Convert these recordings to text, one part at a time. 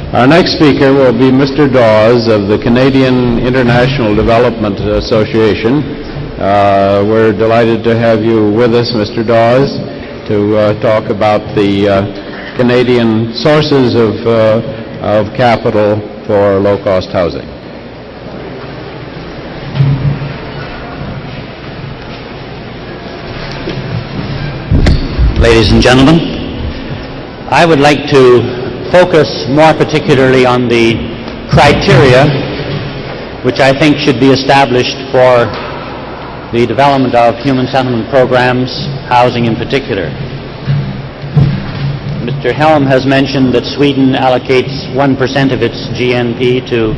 Our next speaker will be Mr. Dawes of the Canadian International Development Association. We're delighted to have you with us, Mr. Dawes, to talk about the Canadian sources of capital for low-cost housing. Ladies and gentlemen, I would like to focus more particularly on the criteria which I think should be established for the development of human settlement programs, housing in particular. Mr. Helm has mentioned that Sweden allocates 1% of its GNP to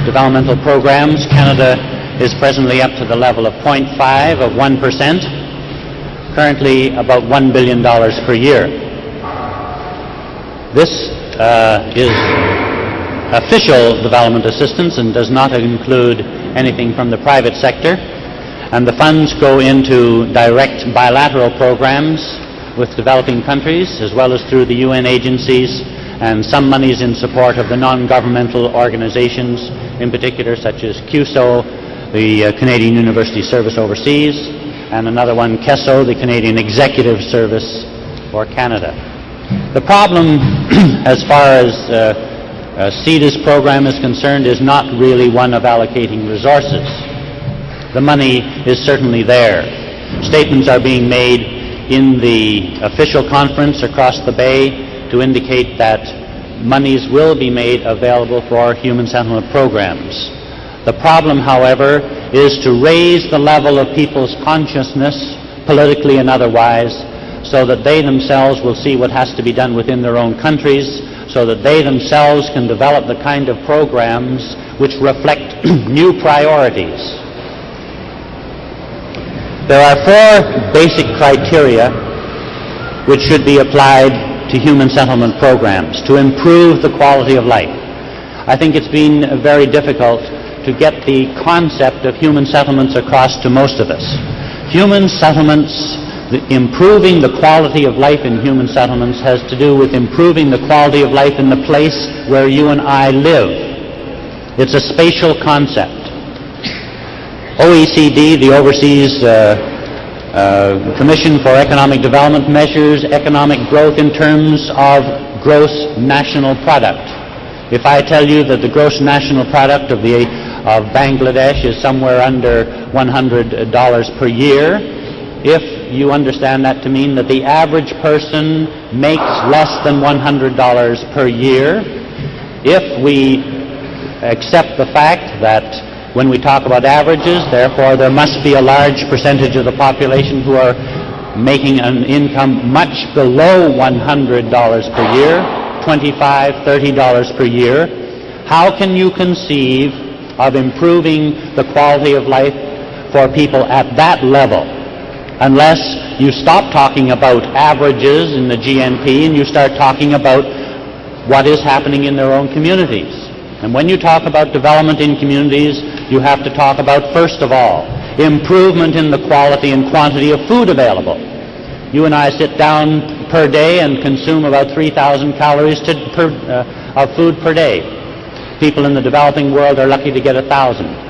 developmental programs. Canada is presently up to the level of 0.5 of 1%, currently about $1 billion per year. This is official development assistance and does not include anything from the private sector, and the funds go into direct bilateral programs with developing countries as well as through the UN agencies, and some monies in support of the non-governmental organizations, in particular such as CUSO, the Canadian University Service Overseas, and another one, CESO, the Canadian Executive Service for Canada. The problem, as far as CIDA's program is concerned, is not really one of allocating resources. The money is certainly there. Statements are being made in the official conference across the Bay to indicate that monies will be made available for human settlement programs. The problem, however, is to raise the level of people's consciousness, politically and otherwise, so that they themselves will see what has to be done within their own countries, so that they themselves can develop the kind of programs which reflect new priorities. There are four basic criteria which should be applied to human settlement programs to improve the quality of life. I think it's been very difficult to get the concept of human settlements across to most of us. Human settlements, improving the quality of life in human settlements has to do with improving the quality of life in the place where you and I live. It's a spatial concept. OECD, the Overseas Commission for Economic Development, measures economic growth in terms of gross national product. If I tell you that the gross national product of Bangladesh is somewhere under $100 per year, if you understand that to mean that the average person makes less than $100 per year, if we accept the fact that when we talk about averages, therefore there must be a large percentage of the population who are making an income much below $100 per year, $25, $30 per year, how can you conceive of improving the quality of life for people at that level unless you stop talking about averages in the GNP and you start talking about what is happening in their own communities? And when you talk about development in communities, you have to talk about, first of all, improvement in the quality and quantity of food available. You and I sit down per day and consume about 3,000 calories of food per day. People in the developing world are lucky to get 1,000.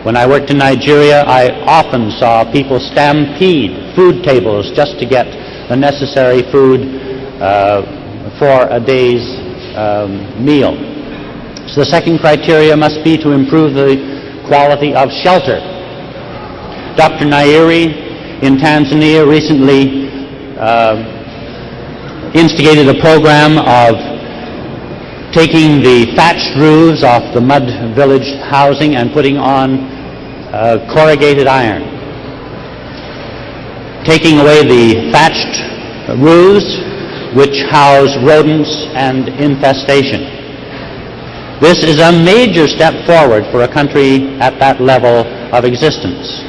When I worked in Nigeria, I often saw people stampede food tables just to get the necessary food for a day's meal. So the second criteria must be to improve the quality of shelter. Dr. Nairi in Tanzania recently instigated a program of taking the thatched roofs off the mud village housing and putting on corrugated iron, taking away the thatched roofs which house rodents and infestation. This is a major step forward for a country at that level of existence.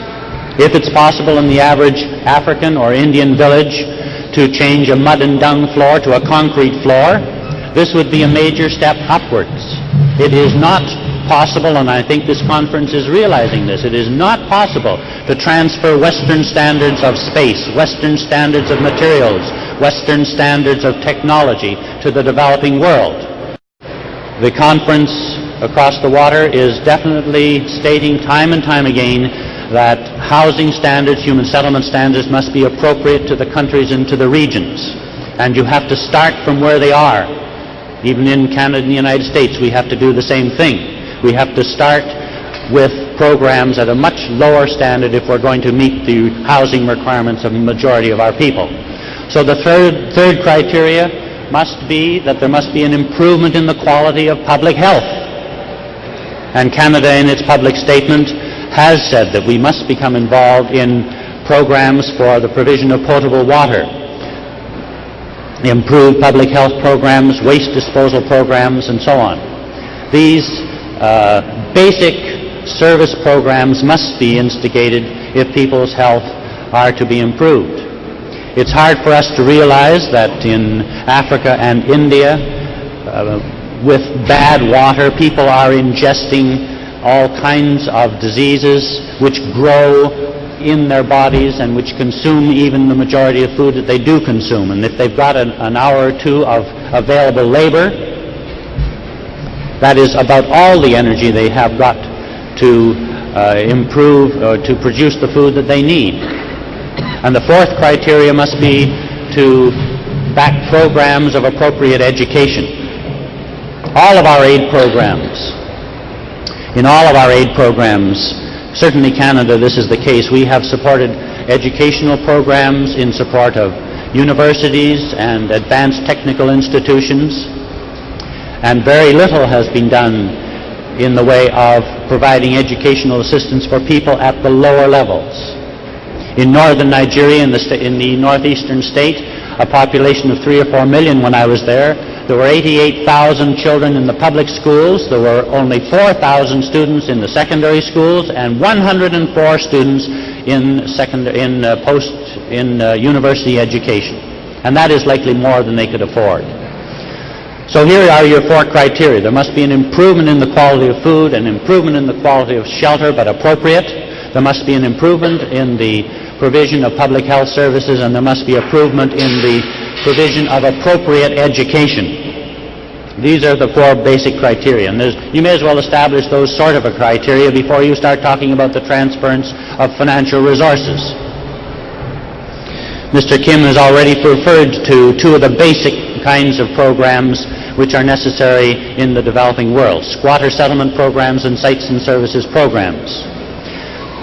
If it's possible in the average African or Indian village to change a mud and dung floor to a concrete floor, this would be a major step upwards. It is not possible, and I think this conference is realizing this, it is not possible to transfer Western standards of space, Western standards of materials, Western standards of technology to the developing world. The conference across the water is definitely stating time and time again that housing standards, human settlement standards must be appropriate to the countries and to the regions. And you have to start from where they are. Even in Canada and the United States, we have to do the same thing. We have to start with programs at a much lower standard if we're going to meet the housing requirements of the majority of our people. So the third criteria must be that there must be an improvement in the quality of public health. And Canada, in its public statement, has said that we must become involved in programs for the provision of potable water, improved public health programs, waste disposal programs, and so on. These basic service programs must be instigated if people's health are to be improved. It's hard for us to realize that in Africa and India, with bad water, people are ingesting all kinds of diseases which grow in their bodies and which consume even the majority of food that they do consume. And if they've got an hour or two of available labor, that is about all the energy they have got to improve or to produce the food that they need. And the fourth criteria must be to back programs of appropriate education. All of our aid programs, in all of our aid programs, certainly Canada, this is the case, we have supported educational programs in support of universities and advanced technical institutions, and very little has been done in the way of providing educational assistance for people at the lower levels. In northern Nigeria, in the northeastern state, a population of 3 or 4 million when I was there were 88,000 children in the public schools. There were only 4,000 students in the secondary schools and 104 students in university education. And that is likely more than they could afford. So here are your four criteria. There must be an improvement in the quality of food, an improvement in the quality of shelter, but appropriate. There must be an improvement in the provision of public health services, and there must be improvement in the provision of appropriate education. These are the four basic criteria, and you may as well establish those sort of a criteria before you start talking about the transference of financial resources. Mr. Kim has already referred to two of the basic kinds of programs which are necessary in the developing world: squatter settlement programs and sites and services programs.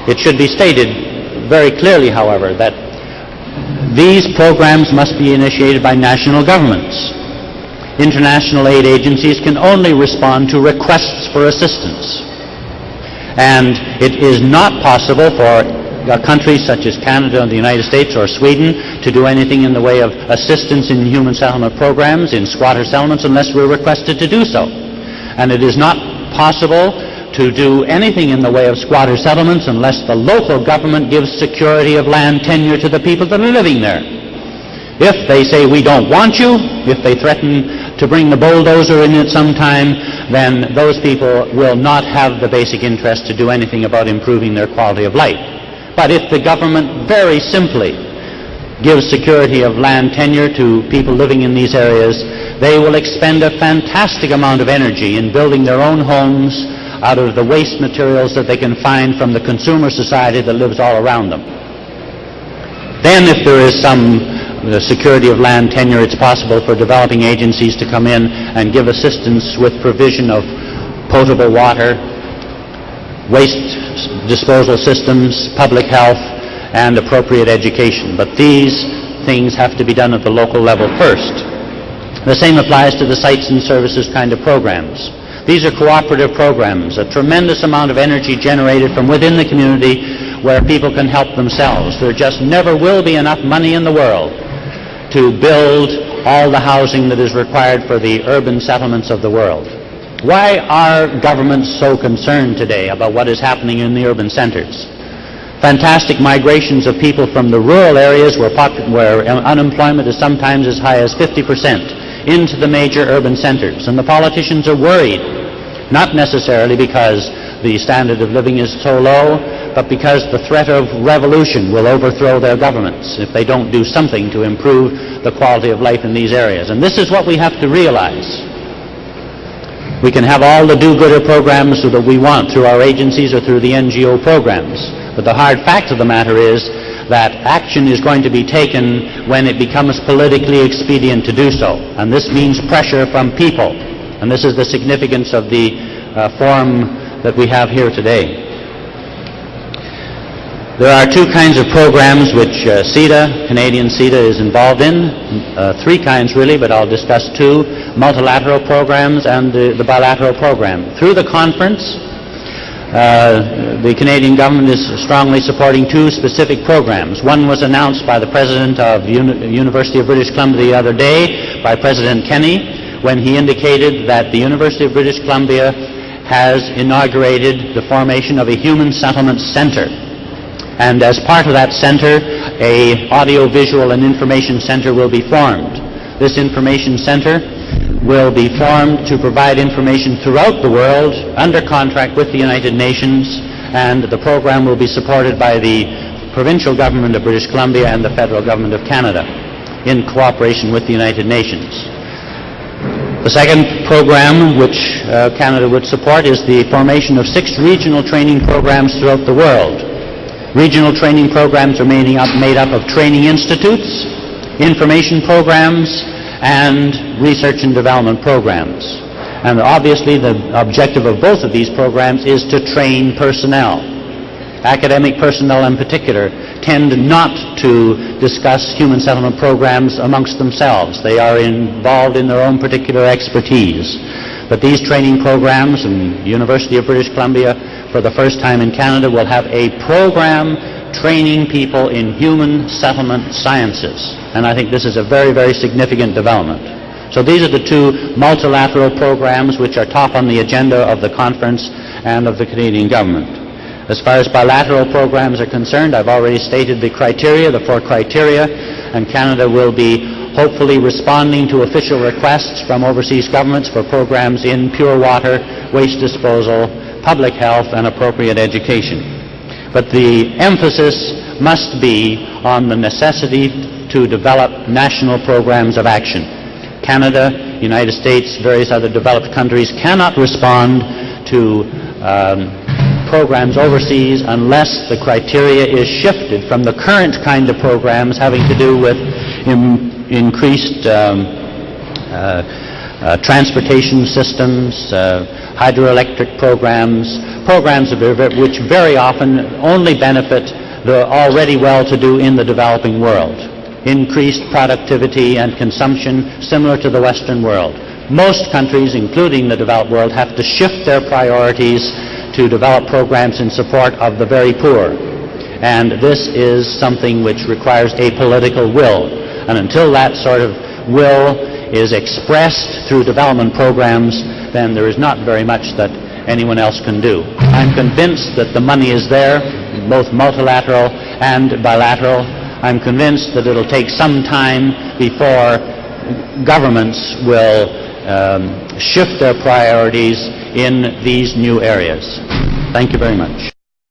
It should be stated very clearly, however, that these programs must be initiated by national governments. International aid agencies can only respond to requests for assistance. And it is not possible for countries such as Canada and the United States or Sweden to do anything in the way of assistance in human settlement programs, in squatter settlements, unless we're requested to do so. And it is not possible to do anything in the way of squatter settlements unless the local government gives security of land tenure to the people that are living there. If they say, we don't want you, if they threaten to bring the bulldozer in at some time, then those people will not have the basic interest to do anything about improving their quality of life. But if the government very simply gives security of land tenure to people living in these areas, they will expend a fantastic amount of energy in building their own homes out of the waste materials that they can find from the consumer society that lives all around them. Then if there is some security of land tenure, it's possible for developing agencies to come in and give assistance with provision of potable water, waste disposal systems, public health, and appropriate education. But these things have to be done at the local level first. The same applies to the sites and services kind of programs. These are cooperative programs, a tremendous amount of energy generated from within the community where people can help themselves. There just never will be enough money in the world to build all the housing that is required for the urban settlements of the world. Why are governments so concerned today about what is happening in the urban centers? Fantastic migrations of people from the rural areas where unemployment is sometimes as high as 50% into the major urban centers, and the politicians are worried not necessarily because the standard of living is so low, but because the threat of revolution will overthrow their governments if they don't do something to improve the quality of life in these areas. And this is what we have to realize. We can have all the do-gooder programs that we want through our agencies or through the NGO programs, but the hard fact of the matter is that action is going to be taken when it becomes politically expedient to do so, and this means pressure from people, and this is the significance of the forum that we have here today. There are two kinds of programs which CIDA, Canadian CIDA, is involved in. Three kinds really, but I'll discuss two: multilateral programs and the bilateral program. Through the conference, the Canadian government is strongly supporting two specific programs. One was announced by the President of University of British Columbia the other day, by President Kenney, when he indicated that the University of British Columbia has inaugurated the formation of a Human Settlement Centre. And as part of that centre, a audio-visual and information centre will be formed. This information centre will be formed to provide information throughout the world under contract with the United Nations, and the program will be supported by the provincial government of British Columbia and the federal government of Canada in cooperation with the United Nations. The second program which Canada would support is the formation of 6 regional training programs throughout the world. Regional training programs are made up of training institutes, information programs, and research and development programs. And obviously the objective of both of these programs is to train personnel. Academic personnel in particular tend not to discuss human settlement programs amongst themselves. They are involved in their own particular expertise. But these training programs, and University of British Columbia for the first time in Canada will have a program training people in human settlement sciences. And I think this is a very, very significant development. So these are the two multilateral programs which are top on the agenda of the conference and of the Canadian government. As far as bilateral programs are concerned, I've already stated the criteria, the 4 criteria, and Canada will be hopefully responding to official requests from overseas governments for programs in pure water, waste disposal, public health, and appropriate education. But the emphasis must be on the necessity to develop national programs of action. Canada, United States, various other developed countries cannot respond to programs overseas unless the criteria is shifted from the current kind of programs having to do with increased transportation systems, hydroelectric programs which very often only benefit the already well-to-do in the developing world. Increased productivity and consumption similar to the Western world. Most countries, including the developed world, have to shift their priorities to develop programs in support of the very poor. And this is something which requires a political will. And until that sort of will is expressed through development programs, then there is not very much that anyone else can do. I'm convinced that the money is there, both multilateral and bilateral. I'm convinced that it'll take some time before governments will shift their priorities in these new areas. Thank you very much.